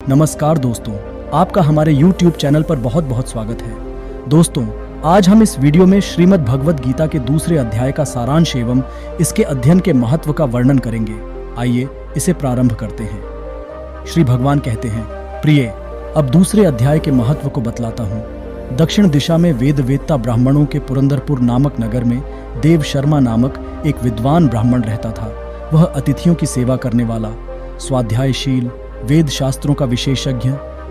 नमस्कार दोस्तों, आपका हमारे YouTube चैनल पर बहुत बहुत स्वागत है। दोस्तों, आज हम इस वीडियो में श्रीमद् भगवद गीता के दूसरे अध्याय का सारांश एवं इसके अध्ययन के महत्व का वर्णन करेंगे। आइए इसे प्रारंभ करते हैं। श्री भगवान कहते हैं, प्रिय, अब दूसरे अध्याय के महत्व को बतलाता हूँ। दक्षिण दिशा में वेद वेत्ता ब्राह्मणों के पुरंदरपुर नामक नगर में देव शर्मा नामक एक विद्वान ब्राह्मण रहता था। वह अतिथियों की सेवा करने वाला, स्वाध्यायशील, वेद शास्त्रों का विशेषज्ञ,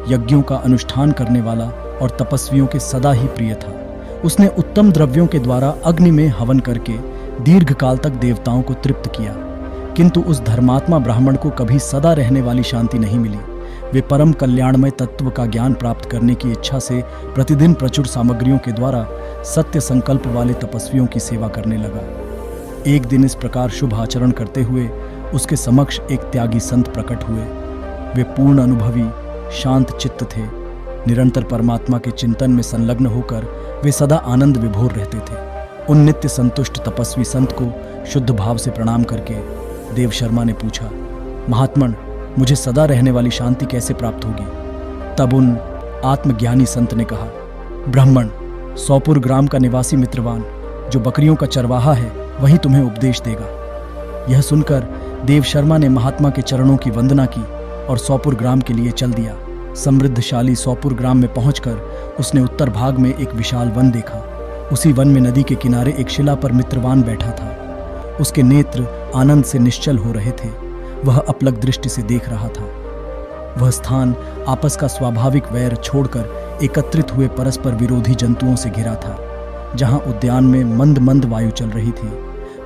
यज्ञों का अनुष्ठान करने वाला और तपस्वियों के सदा ही प्रिय था। उसने उत्तम द्रव्यों के द्वारा अग्नि में हवन करके दीर्घ काल तक देवताओं को तृप्त किया, किंतु उस धर्मात्मा ब्राह्मण को कभी सदा रहने वाली शांति नहीं मिली। वे परम कल्याणमय तत्व का ज्ञान प्राप्त करने की इच्छा से प्रतिदिन प्रचुर सामग्रियों के द्वारा सत्य संकल्प वाले तपस्वियों की सेवा करने लगा। एक दिन इस प्रकार शुभ आचरण करते हुए उसके समक्ष एक त्यागी संत प्रकट हुए। वे पूर्ण अनुभवी, शांत चित्त थे। निरंतर परमात्मा के चिंतन में संलग्न होकर वे सदा आनंद विभोर रहते थे। उन नित्य संतुष्ट तपस्वी संत को शुद्ध भाव से प्रणाम करके देव शर्मा ने पूछा, महात्मन, मुझे सदा रहने वाली शांति कैसे प्राप्त होगी? तब उन आत्मज्ञानी संत ने कहा, ब्राह्मण, सौपुर ग्राम का निवासी मित्रवान, जो बकरियों का चरवाहा है, वही तुम्हें उपदेश देगा। यह सुनकर देव शर्मा ने महात्मा के चरणों की वंदना की और सौपुर ग्राम के लिए चल दिया। समृद्धशाली सौपुर ग्राम में पहुंचकर उसने उत्तर भाग में एक विशाल वन देखा। उसी वन में नदी के किनारे एक शिला पर मित्रवान बैठा था। उसके नेत्र आनंद से निश्चल हो रहे थे। वह अपलक दृष्टि से देख रहा था। वह स्थान आपस का स्वाभाविक वैर छोड़कर एकत्रित हुए परस्पर विरोधी जंतुओं से घिरा था। जहां उद्यान में मंद मंद वायु चल रही थी,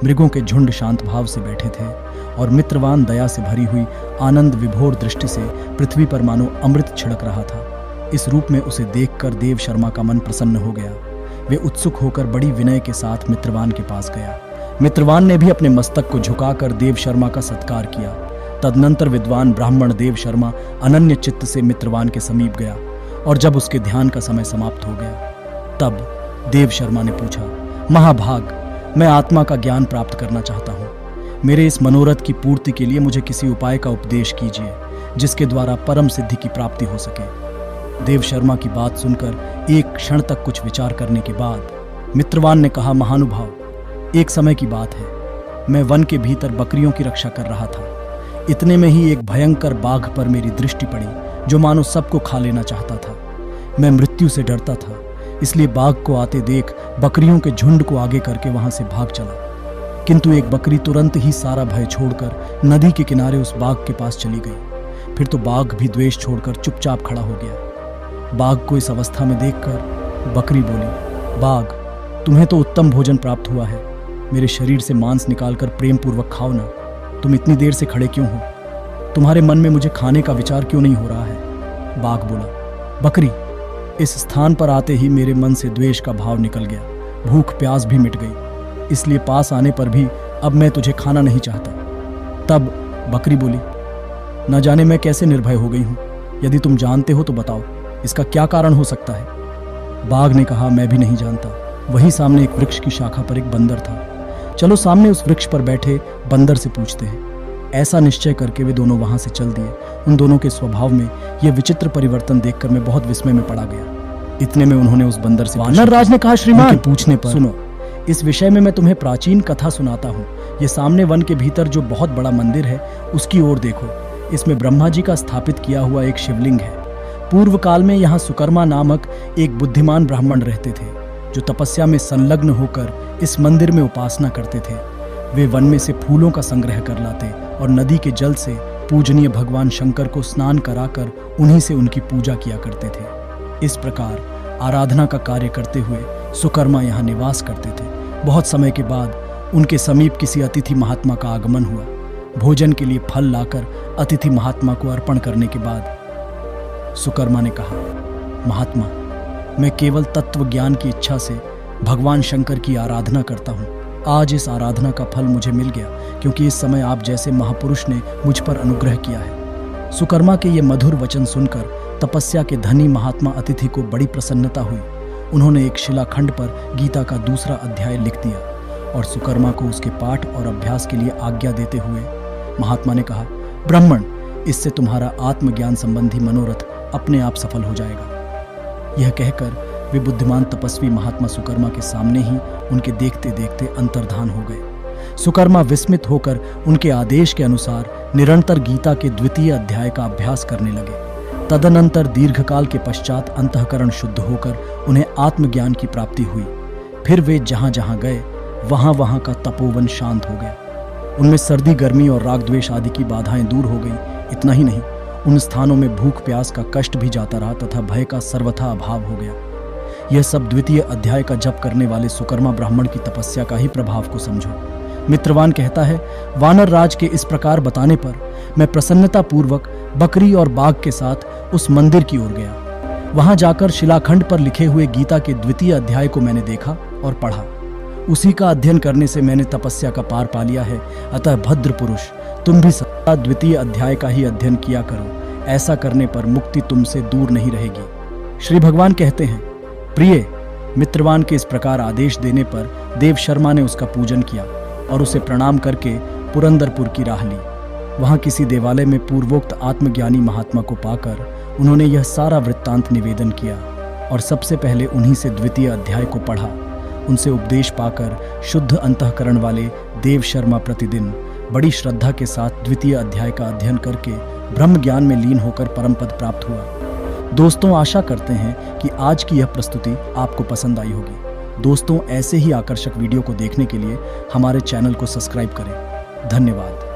मृगों के झुंड शांत भाव से बैठे थे और मित्रवान दया से भरी हुई आनंद विभोर दृष्टि से पृथ्वी पर मानो अमृत छिड़क रहा था। इस रूप में उसे देखकर देव शर्मा का मन प्रसन्न हो गया। वे उत्सुक होकर बड़ी विनय के साथ मित्रवान के पास गया। मित्रवान ने भी अपने मस्तक को झुकाकर देव शर्मा का सत्कार किया। तदनंतर विद्वान ब्राह्मण देव शर्मा अनन्य चित्त से मित्रवान के समीप गया और जब उसके ध्यान का समय समाप्त हो गया, तब देव शर्मा ने पूछा, महाभाग, मैं आत्मा का ज्ञान प्राप्त करना चाहता हूँ। मेरे इस मनोरथ की पूर्ति के लिए मुझे किसी उपाय का उपदेश कीजिए, जिसके द्वारा परम सिद्धि की प्राप्ति हो सके। देव शर्मा की बात सुनकर एक क्षण तक कुछ विचार करने के बाद मित्रवान ने कहा, महानुभाव, एक समय की बात है, मैं वन के भीतर बकरियों की रक्षा कर रहा था। इतने में ही एक भयंकर बाघ पर मेरी दृष्टि पड़ी, जो मानो सबको खा लेना चाहता था। मैं मृत्यु से डरता था, इसलिए बाघ को आते देख बकरियों के झुंड को आगे करके वहां से भाग चला। किंतु एक बकरी तुरंत ही सारा भय छोड़कर नदी के किनारे उस बाघ के पास चली गई। फिर तो बाघ भी द्वेष छोड़कर चुपचाप खड़ा हो गया। बाघ को इस अवस्था में देखकर बकरी बोली, बाघ, तुम्हें तो उत्तम भोजन प्राप्त हुआ है। मेरे शरीर से मांस निकालकर प्रेम पूर्वक खाओ ना। तुम इतनी देर से खड़े क्यों हो? तुम्हारे मन में मुझे खाने का विचार क्यों नहीं हो रहा है? बाघ बोला, बकरी, इस स्थान पर आते ही मेरे मन से द्वेष का भाव निकल गया। भूख प्यास भी मिट गई, इसलिए पास आने पर भी अब मैं तुझे खाना नहीं चाहता। तब बकरी बोली, न जाने मैं कैसे निर्भय हो गई हूं। यदि तुम जानते हो तो बताओ, इसका क्या कारण हो सकता है? बाघ ने कहा, मैं भी नहीं जानता। वहीं सामने एक वृक्ष की शाखा पर एक बंदर था। चलो सामने उस वृक्ष पर बैठे बंदर से पूछते हैं। ऐसा निश्चय करके वे दोनों वहां से चल दिए। उन दोनों के स्वभाव में यह विचित्र परिवर्तन देखकर मैं बहुत विस्मय में पड़ा गया। इतने में उन्होंने उस बंदर से, वानर राज ने कहा, श्रीमान, पूछने पर, सुनो, इस विषय में मैं तुम्हें प्राचीन कथा सुनाता हूँ। ये सामने वन के भीतर जो बहुत बड़ा मंदिर है, उसकी ओर देखो। इसमें ब्रह्मा जी का स्थापित किया हुआ एक शिवलिंग है। पूर्व काल में यहाँ सुकर्मा नामक एक बुद्धिमान ब्राह्मण रहते थे, जो तपस्या में संलग्न होकर इस मंदिर में उपासना करते थे। वे वन में से फूलों का संग्रह कर लाते और नदी के जल से पूजनीय भगवान शंकर को स्नान कराकर उन्हीं से उनकी पूजा किया करते थे। इस प्रकार आराधना का कार्य करते हुए सुकर्मा यहाँ निवास करते थे। बहुत समय के बाद उनके समीप किसी अतिथि महात्मा का आगमन हुआ। भोजन के लिए फल लाकर अतिथि महात्मा को अर्पण करने के बाद सुकर्मा ने कहा, महात्मा, मैं केवल तत्व ज्ञान की इच्छा से भगवान शंकर की आराधना करता हूँ। आज इस आराधना का फल मुझे मिल गया, क्योंकि इस समय आप जैसे महापुरुष ने मुझ पर अनुग्रह किया है। सुकर्मा के ये मधुर वचन सुनकर तपस्या के धनी महात्मा अतिथि को बड़ी प्रसन्नता हुई। उन्होंने एक शिलाखंड पर गीता का दूसरा अध्याय लिख दिया और सुकर्मा को उसके पाठ और अभ्यास के लिए आज्ञा देते हुए महात्मा ने कहा, ब्राह्मण, इससे तुम्हारा आत्मज्ञान संबंधी मनोरथ अपने आप सफल हो जाएगा। यह कहकर वे बुद्धिमान तपस्वी महात्मा सुकर्मा के सामने ही उनके देखते देखते अंतर्धान हो गए। सुकर्मा विस्मित होकर उनके आदेश के अनुसार निरंतर गीता के द्वितीय अध्याय का अभ्यास करने लगे। तदनंतर दीर्घकाल के पश्चात अंतःकरण शुद्ध होकर उन्हें आत्मज्ञान की प्राप्ति हुई। फिर वे जहां जहां गए वहां वहां का तपोवन शांत हो गया। उनमें सर्दी, गर्मी और राग द्वेष आदि की बाधाएं दूर हो गई। इतना ही नहीं, उन स्थानों में भूख प्यास का कष्ट भी जाता रहा तथा भय का सर्वथा अभाव हो गया। यह सब द्वितीय अध्याय का जप करने वाले सुकर्मा ब्राह्मण की तपस्या का ही प्रभाव को समझो। मित्रवान कहता है, वानर राज के इस प्रकार बताने पर मैं प्रसन्नता पूर्वक बकरी और बाघ के साथ उस मंदिर की ओर गया। वहां जाकर शिलाखंड पर लिखे हुए गीता के द्वितीय अध्याय को मैंने देखा और पढ़ा। उसी का अध्ययन करने से मैंने तपस्या का पार पा लिया है। अतः भद्र पुरुष, तुम भी सदा द्वितीय अध्याय का ही अध्ययन किया करो। ऐसा करने पर मुक्ति तुमसे दूर नहीं रहेगी। श्री भगवान कहते हैं, प्रिय मित्रवान के इस प्रकार आदेश देने पर देव शर्मा ने उसका पूजन किया और उसे प्रणाम करके पुरंदरपुर की राह ली। वहां किसी देवालय में पूर्वोक्त आत्मज्ञानी महात्मा को पाकर उन्होंने यह सारा वृत्तांत निवेदन किया और सबसे पहले उन्हीं से द्वितीय अध्याय को पढ़ा। उनसे उपदेश पाकर शुद्ध अंतःकरण वाले देव शर्मा प्रतिदिन बड़ी श्रद्धा के साथ द्वितीय अध्याय का अध्ययन करके ब्रह्म ज्ञान में लीन होकर परम पद प्राप्त हुआ। दोस्तों, आशा करते हैं कि आज की यह प्रस्तुति आपको पसंद आई होगी। दोस्तों, ऐसे ही आकर्षक वीडियो को देखने के लिए हमारे चैनल को सब्सक्राइब करें। धन्यवाद।